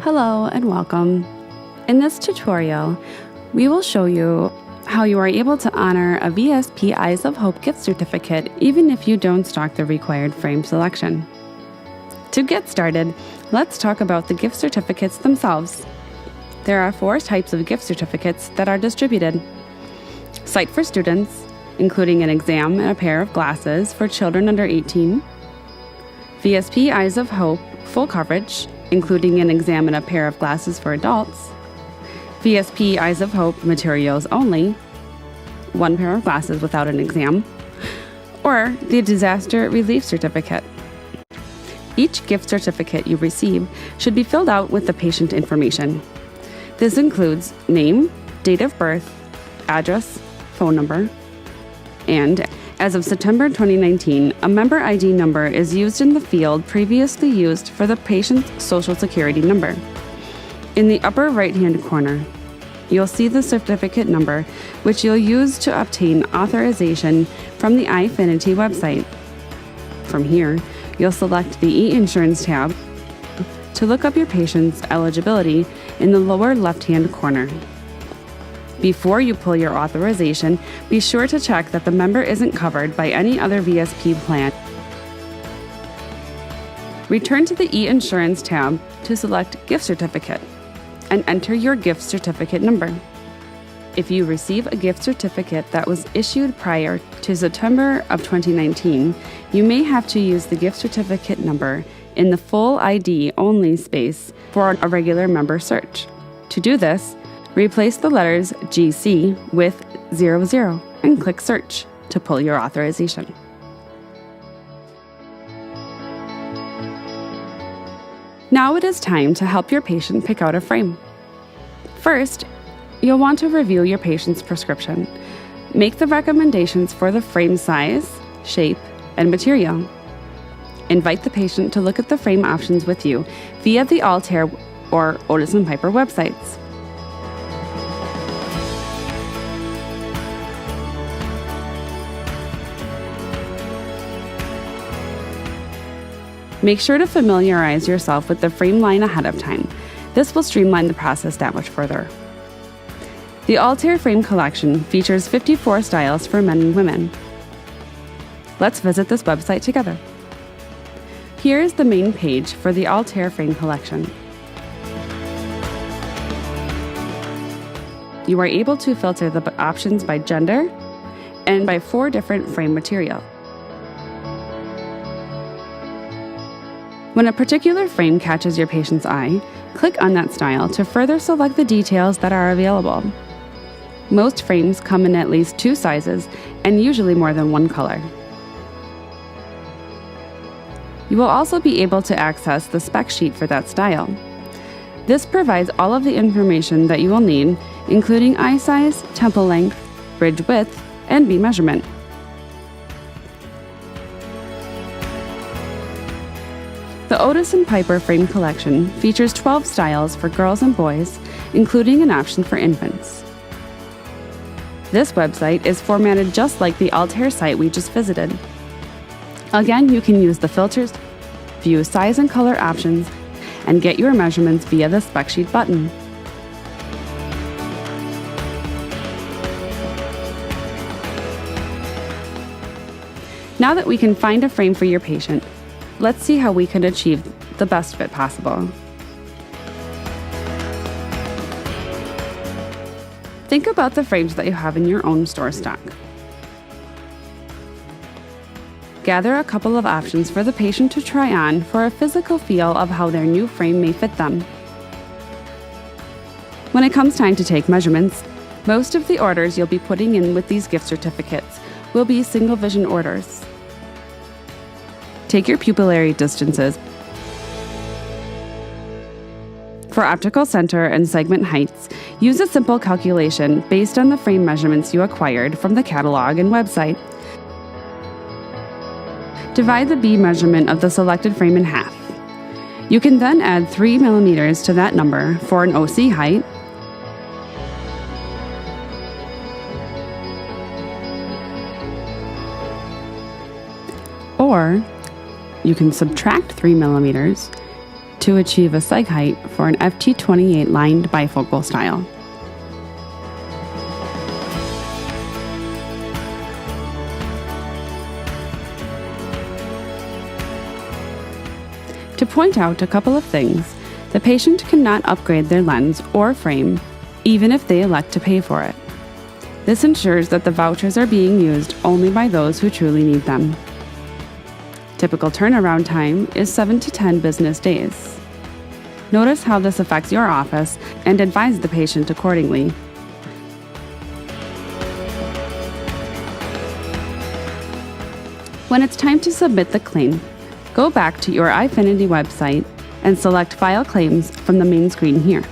Hello and welcome. In this tutorial, we will show you how you are able to honor a VSP Eyes of Hope gift certificate even if you don't stock the required frame selection. To get started, let's talk about the gift certificates themselves. There are 4 types of gift certificates that are distributed. Sight for students, including an exam and a pair of glasses for children under 18. VSP Eyes of Hope full coverage, including an exam and a pair of glasses for adults. VSP Eyes of Hope materials only, 1 pair of glasses without an exam, or the Disaster Relief Certificate. Each gift certificate you receive should be filled out with the patient information. This includes name, date of birth, address, phone number, and as of September 2019, a member ID number is used in the field previously used for the patient's social security number. In the upper right-hand corner, you'll see the certificate number, which you'll use to obtain authorization from the eyefinity website. From here, you'll select the e-insurance tab to look up your patient's eligibility in the lower left-hand corner. Before you pull your authorization, be sure to check that the member isn't covered by any other VSP plan. Return to the e-insurance tab to select Gift Certificate and enter your gift certificate number. If you receive a gift certificate that was issued prior to September of 2019, you may have to use the gift certificate number in the full ID only space for a regular member search. To do this, replace the letters GC with 00 and click Search to pull your authorization. Now it is time to help your patient pick out a frame. First, you'll want to review your patient's prescription. Make the recommendations for the frame size, shape, and material. Invite the patient to look at the frame options with you via the Altair or Otis and Piper websites. Make sure to familiarize yourself with the frame line ahead of time. This will streamline the process that much further. The Altair frame collection features 54 styles for men and women. Let's visit this website together. Here is the main page for the Altair frame collection. You are able to filter the options by gender and by 4 different frame materials. When a particular frame catches your patient's eye, click on that style to further select the details that are available. Most frames come in at least 2 sizes and usually more than 1 color. You will also be able to access the spec sheet for that style. This provides all of the information that you will need, including eye size, temple length, bridge width, and beam measurement. The Otis and Piper frame collection features 12 styles for girls and boys, including an option for infants. This website is formatted just like the Altair site we just visited. Again, you can use the filters, view size and color options, and get your measurements via the spec sheet button. Now that we can find a frame for your patient, let's see how we can achieve the best fit possible. Think about the frames that you have in your own store stock. Gather a couple of options for the patient to try on for a physical feel of how their new frame may fit them. When it comes time to take measurements, most of the orders you'll be putting in with these gift certificates will be single vision orders. Take your pupillary distances. For optical center and segment heights, use a simple calculation based on the frame measurements you acquired from the catalog and website. Divide the beam measurement of the selected frame in half. You can then add 3 millimeters to that number for an OC height, or you can subtract 3 millimeters to achieve a sight height for an FT28 lined bifocal style. To point out a couple of things, the patient cannot upgrade their lens or frame, even if they elect to pay for it. This ensures that the vouchers are being used only by those who truly need them. Typical turnaround time is 7 to 10 business days. Notice how this affects your office and advise the patient accordingly. When it's time to submit the claim, go back to your eyefinity website and select File Claims from the main screen here.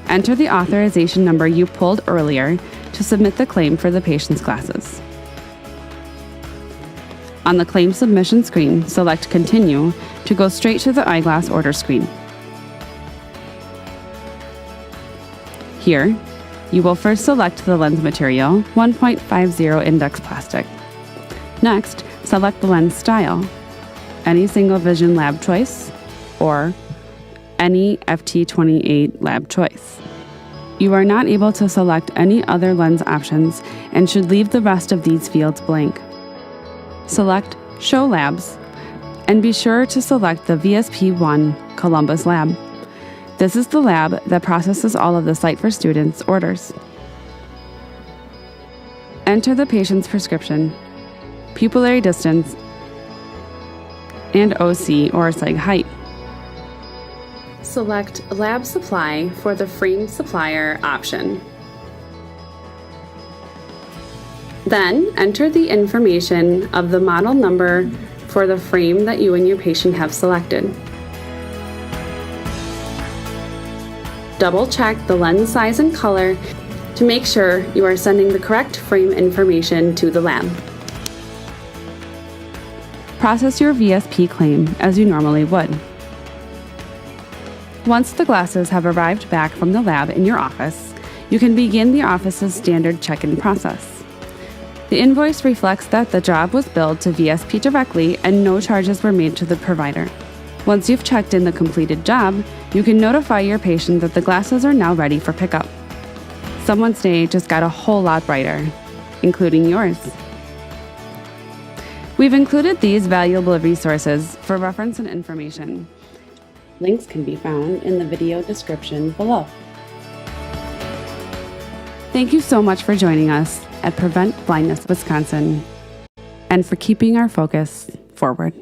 Enter the authorization number you pulled earlier to submit the claim for the patient's glasses. On the claim submission screen, select Continue to go straight to the eyeglass order screen. Here, you will first select the lens material, 1.50 index plastic. Next, select the lens style, any single vision lab choice, or any FT28 lab choice. You are not able to select any other lens options and should leave the rest of these fields blank. Select Show Labs and be sure to select the VSP1 Columbus lab. This is the lab that processes all of the Sight for Students orders. Enter the patient's prescription, pupillary distance, and OC or sight height. Select Lab Supply for the frame supplier option. Then enter the information of the model number for the frame that you and your patient have selected. Double check the lens size and color to make sure you are sending the correct frame information to the lab. Process your VSP claim as you normally would. Once the glasses have arrived back from the lab in your office, you can begin the office's standard check-in process. The invoice reflects that the job was billed to VSP directly and no charges were made to the provider. Once you've checked in the completed job, you can notify your patient that the glasses are now ready for pickup. Someone's day just got a whole lot brighter, including yours. We've included these valuable resources for reference and information. Links can be found in the video description below. Thank you so much for joining us at Prevent Blindness Wisconsin and for keeping our focus forward.